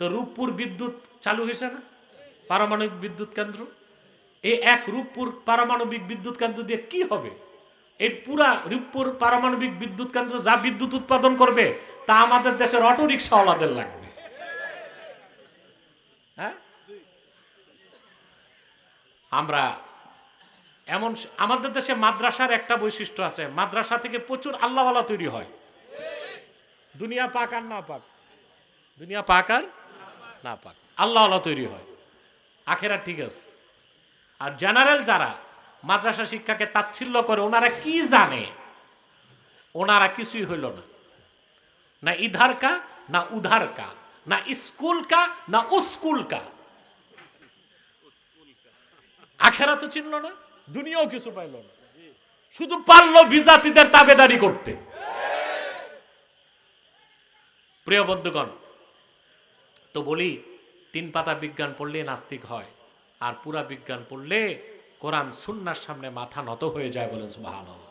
তো রূপপুর বিদ্যুৎ চালু হয়েছে না, পারমাণবিক বিদ্যুৎ কেন্দ্র। এই এক রূপপুর পারমাণবিক বিদ্যুৎ কেন্দ্র দিয়ে কি হবে? এই পুরা রূপপুর পারমাণবিক বিদ্যুৎ কেন্দ্র যা বিদ্যুৎ উৎপাদন করবে তা আমাদের দেশের অটো রিক্সাওয়ালাদের লাগবে। হ্যাঁ, আমরা এমন, আমাদের দেশে মাদ্রাসার একটা বৈশিষ্ট্য আছে, মাদ্রাসা থেকে প্রচুর আল্লাহওয়ালা তৈরি হয়। দুনিয়া পাক আর না পাক, দুনিয়া পাক আর না পাক, আল্লাহওয়ালা তৈরি হয়, আখেরা ঠিক আছে। আর জেনারেল যারা মাদ্রাসা শিক্ষাকে তাচ্ছিল্য করে, ওনারা কি জানে? ওনারা কিছুই হইল না, না ইধার কা না উধার কা, না স্কুল কা না উস্কুল কা। আখেরা তো চিনল না, দুনিয়াও কিছু পাইল না, শুধু পারলো বিজাতিদের তাবেদারি করতে। প্রিয় বন্ধুগণ, তো বলি 3 পাতা বিজ্ঞান পড়লে নাস্তিক হয়, আর পুরা বিজ্ঞান পড়লে কোরআন সুন্নাহর সামনে মাথা নত হয়ে যায়। বলেন সুবহানাল্লাহ।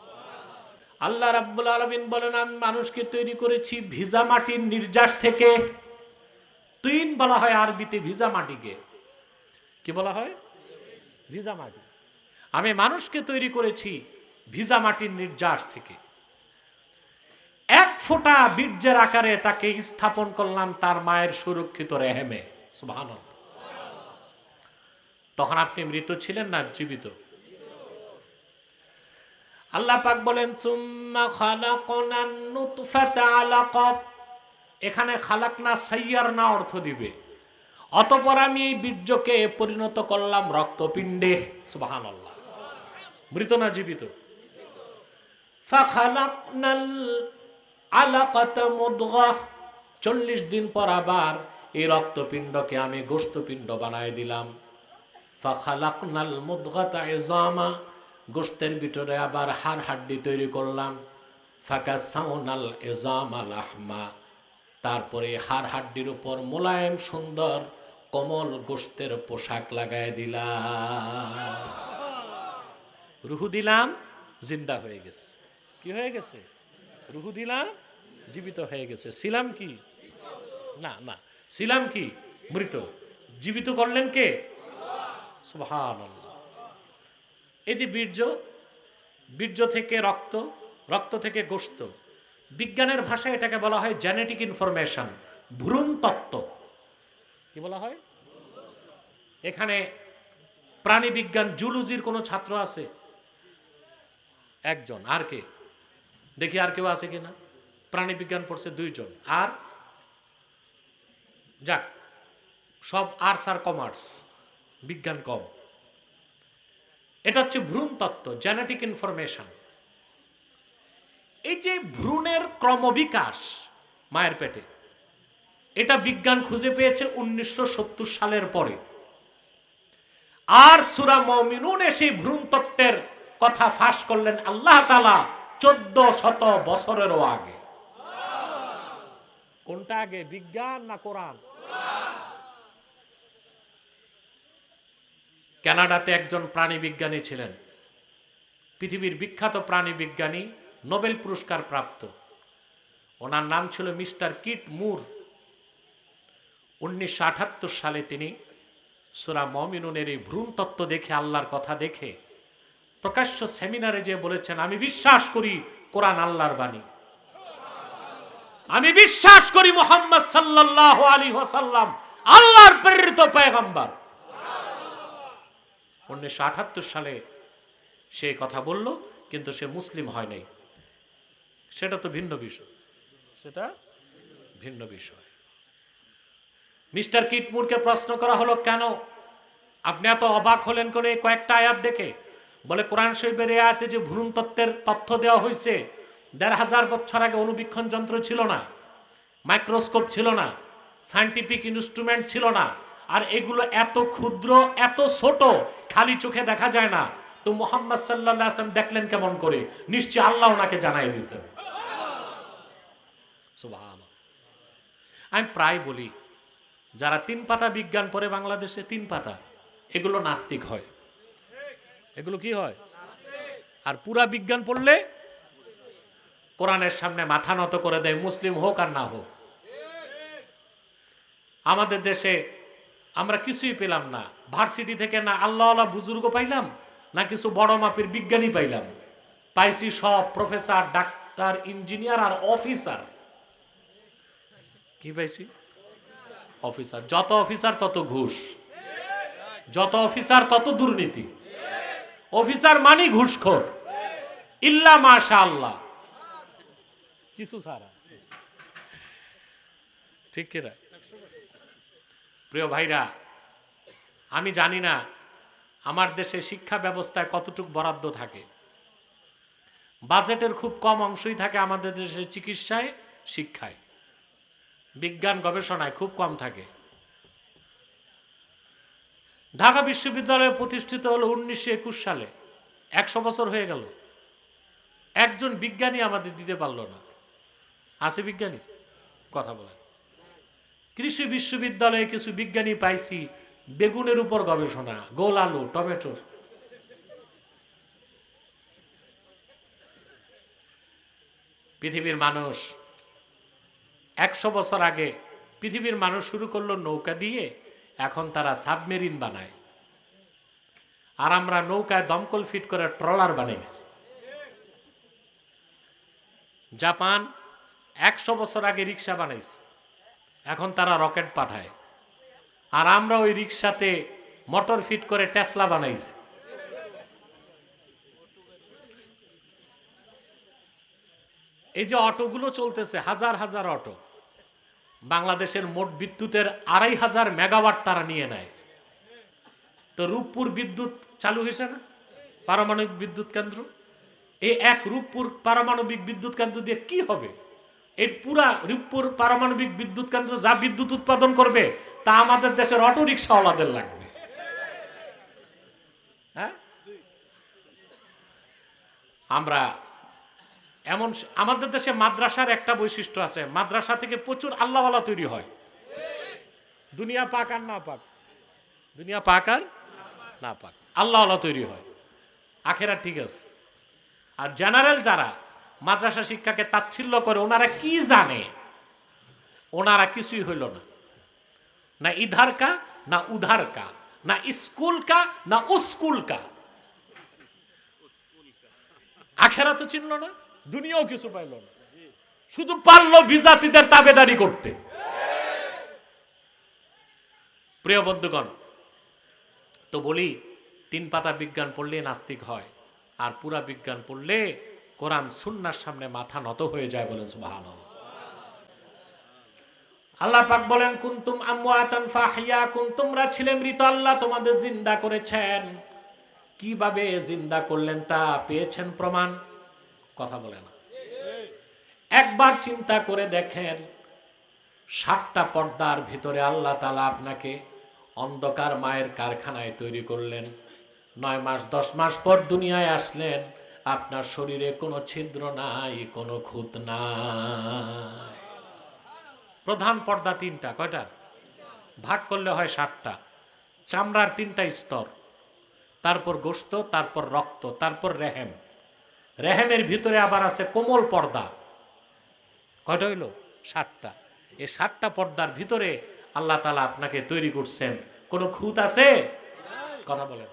আল্লাহ রাব্বুল আলামিন বলেন, আমি মানুষকে তৈরি করেছি ভিজা মাটির নির্যাস থেকে। 3 বলা হয় আরবিতে ভিজা মাটিকে, কি বলা হয়? ভিজা মাটি। আমি মানুষকে তৈরি করেছি ভিজা মাটির নির্যাস থেকে। 1 ফোঁটা বীর্যের আকারে তাকে স্থাপন করলাম তার মায়ের সুরক্ষিত রেহেমে। সুবহানাল্লাহ। তখন আপনি মৃত ছিলেন না জীবিত? আল্লাহ পাক বলেন, সুম্মা খালাকনান নুতফাতা আলাকা। এখানে খালাকনা সাইয়ারনা অর্থ দিবে। অতঃপর আমি এই বীর্যকে পরিণত করলাম রক্তপিণ্ডে। সুবহানাল্লাহ। মৃত না জীবিত? ফাখালাকনাল আলাকাতা মুদগাহ। 40 দিন পর আবার এই রক্তপিণ্ডকে আমি গোশতপিণ্ড বানায় দিলাম। ফাখালাকনাল মুদগাতা ইজামা। গোশতের ভিতরে আবার হাড় হাড্ডি তৈরি করলাম। ফাকাসাউনাল ইজামা লাহমা। তারপরে হাড় হাড্ডির উপর মোলায়েম সুন্দর কোমল গোশতের পোশাক লাগায় দিলাম। রুহু দিলাম, জিন্দা হয়ে গেছে। কি হয়ে গেছে? রুহু দিলাম, জীবিত হয়ে গেছে। ছিলাম কি? না না, ছিলাম কি? মৃত। জীবিত করলেন কে? সুবহানাল্লাহ। এই যে বীর্য, বীর্য থেকে রক্ত, রক্ত থেকে গোশত, বিজ্ঞানের ভাষায় এটাকে বলা হয় জেনেটিক ইনফরমেশন, ভ্রূণ তত্ত্ব। কি বলা হয়? এখানে প্রাণী বিজ্ঞান জুলজির কোনো ছাত্র আছে? একজন। আর কে? দেখি আর কেউ আছে কিনা। প্রাণী বিজ্ঞান পড়ছে 2 জন। আর যাক, সব আর্টস আর কমার্স, বিজ্ঞান কম। এটা হচ্ছে ভ্রূণ তত্ত্ব, জেনেটিক ইনফরমেশন। এই যে ভ্রূণের ক্রমবিকাশ মায়ের পেটে, এটা বিজ্ঞান খুঁজে পেয়েছে 1970 সালের পরে। আর সূরা মুমিনুনে সেই ভ্রূণ তত্ত্বের কথা ফাঁস করলেন আল্লাহ তাআলা 1400 বছরেরও আগে। কোনটা আগে, বিজ্ঞান না কোরআন? কানাডাতে একজন প্রাণী বিজ্ঞানী ছিলেন, পৃথিবীর বিখ্যাত প্রাণী বিজ্ঞানী, নোবেল পুরস্কার প্রাপ্ত। ওনার নাম ছিল মিস্টার কিট মুর। 1978 সালে তিনি সূরা মুমিনুনের এই ভ্রূণ তত্ত্ব দেখে, আল্লাহর কথা দেখে প্রকাশ্য সেমিনারে যে বলেছেন, আমি বিশ্বাস করি কোরআন আল্লাহর বাণী, আমি বিশ্বাস করি মুহাম্মদ সাল্লাল্লাহু আলাইহি ওয়াসাল্লাম আল্লাহর প্রেরিত পয়গম্বর। 1978 সালে সে কথা বলল, কিন্তু সে মুসলিম হয় নাই। সেটা তো ভিন্ন বিষয়, সেটা ভিন্ন বিষয়। মিস্টার কিটমুরকে প্রশ্ন করা হলো, কেন আপনি এত অবাক হলেন কোন কয়েকটা আয়াত দেখে? বলে, কোরআন শরীফের এই আয়াতে যে ভ্রূণ তত্ত্বের তথ্য দেওয়া হয়েছে, 1500 বছর আগে অনুবীক্ষণ যন্ত্র ছিল না, মাইক্রোস্কোপ ছিল না, সায়েন্টিফিক ইনস্ট্রুমেন্ট ছিল না, আর এগুলো এত ক্ষুদ্র, এত ছোট, খালি চোখে দেখা যায় না। তো মুহাম্মদ সাল্লাল্লাহু আলাইহি ওয়াসাল্লাম দেখলেন কেমন করে? নিশ্চয়ই আল্লাহ ওনাকে জানাই দিয়েছেন। সুবহানাল্লাহ। আমি প্রায় বলি, যারা 3 পাতা বিজ্ঞান পড়ে বাংলাদেশে, 3 পাতা, এগুলো নাস্তিক হয়। এগুলো কি হয়? আর পুরা বিজ্ঞান পড়লে কোরআনের সামনে মাথা নত করে দেয়, মুসলিম হোক আর না হোক। আমাদের দেশে আমরা কিছুই পেলাম না, ভার্সিটি থেকে না আল্লাহওয়ালা বুজুর্গ পাইলাম, না কিছু বড় মাপের বিজ্ঞানী পাইলাম। পাইছি সব প্রফেসর, ডাক্তার, ইঞ্জিনিয়ার আর অফিসার। কি পাইছি? অফিসার। যত অফিসার তত ঘুষ, যত অফিসার তত দুর্নীতি। অফিসার মানে ঘুষখোর, ইল্লা মাশাআল্লাহ কিছু ছাড়া। ঠিক কিনা? প্রিয় ভাইরা, আমি জানি না আমার দেশে শিক্ষা ব্যবস্থায় কতটুকু বরাদ্দ থাকে। বাজেটের খুব কম অংশই থাকে আমাদের দেশে চিকিৎসায়, শিক্ষায়, বিজ্ঞান গবেষণায় খুব কম থাকে। ঢাকা বিশ্ববিদ্যালয় প্রতিষ্ঠিত হলো 1921 সালে, 100 বছর হয়ে গেল। একজন বিজ্ঞানী আমাদের দিতে পারল না। আছে বিজ্ঞানী? কথা বলেন। কৃষি বিশ্ববিদ্যালয়ে কিছু বিজ্ঞানী পাইছি বেগুনের উপর গবেষণা, গোল আলু, টমেটোর। পৃথিবীর মানুষ 100 বছর আগে পৃথিবীর মানুষ শুরু করলো নৌকা দিয়ে, এখন তারা সাবমেরিন বানায়। আর আমরা নৌকায় দমকল ফিট করে ট্রলার বানাইছি। জাপান 100 বছর আগে রিক্সা বানাইছে, এখন তারা রকেট পাঠায়। আর আমরা ওই রিক্সাতে মোটর ফিট করে টেসলা বানাইছি। এই যে অটোগুলো চলতেছে, হাজার হাজার অটো, বাংলাদেশের মোট বিদ্যুতের 2500 মেগাওয়াট তারা নিয়ে নেয়। তো রূপপুর বিদ্যুৎ চালু হয়েছে না, পারমাণবিক বিদ্যুৎ কেন্দ্র। এই এক রূপপুর পারমাণবিক বিদ্যুৎ কেন্দ্র দিয়ে কি হবে? এই পুরা রূপপুর পারমাণবিক বিদ্যুৎ কেন্দ্র যা বিদ্যুৎ উৎপাদন করবে তা আমাদের দেশের অটো রিক্সাওয়ালাদের লাগবে। হ্যাঁ, আমরা এমন, আমাদের দেশে মাদ্রাসার একটা বৈশিষ্ট্য আছে, মাদ্রাসা থেকে প্রচুর আল্লাহওয়ালা তৈরি হয়। দুনিয়া পাক আর না পাক, দুনিয়া পাক আর না পাক, আল্লাহওয়ালা তৈরি হয়। আখেরা ঠিক আছে। আর জেনারেল যারা মাদ্রাসা শিক্ষাকে তাচ্ছিল্য করে, ওনারা কি জানে? ওনারা কিছুই হইল না, না ইধার কা না উধার কা, না স্কুল কা না উস্কুল কা। আখেরা তো চিনল না, দুনিয়াও কিছু পাইল না, শুধু পারলো বিজাতিদের তাবেদারি করতে। প্রিয় বন্ধুগণ, তো বলি 3 পাতা বিজ্ঞান পড়লে নাস্তিক হয়, আর পুরা বিজ্ঞান পড়লে কোরআন সুন্নাহর সামনে মাথা নত হয়ে যায়। বলেন সুবহানাল্লাহ। আল্লাহ পাক বলেন, কুনতুম আমওয়াতান ফাহইয়াকুম, তোমরা ছিলে মৃত, আল্লাহ তোমাদের জিন্দা করেছেন। কিভাবে জিন্দা করলেন তা পেয়েছেন প্রমাণ? কথা বলে না। একবার চিন্তা করে দেখেন, 7টা পর্দার ভিতরে আল্লাহ তাআলা আপনাকে অন্ধকার মায়ের কারখানায় তৈরি করলেন। 9 মাস 10 মাস পর দুনিয়ায় আসলেন, আপনার শরীরে কোনো ছিদ্র নাই, কোনো খুঁত নাই। প্রধান পর্দা 3টা। কয়টা? ভাগ করলে হয় 7টা। চামড়ার 3টা স্তর, তারপর গোশত, তারপর রক্ত, তারপর রেহেম। রেহেমের ভিতরে আবার আছে কোমল পর্দা। কয়টা হইল? 7টা। এই 7টা পর্দার ভিতরে আল্লাহ তাআলা আপনাকে তৈরি করছেন। কোনো খুঁত আছে? কথা বলেন।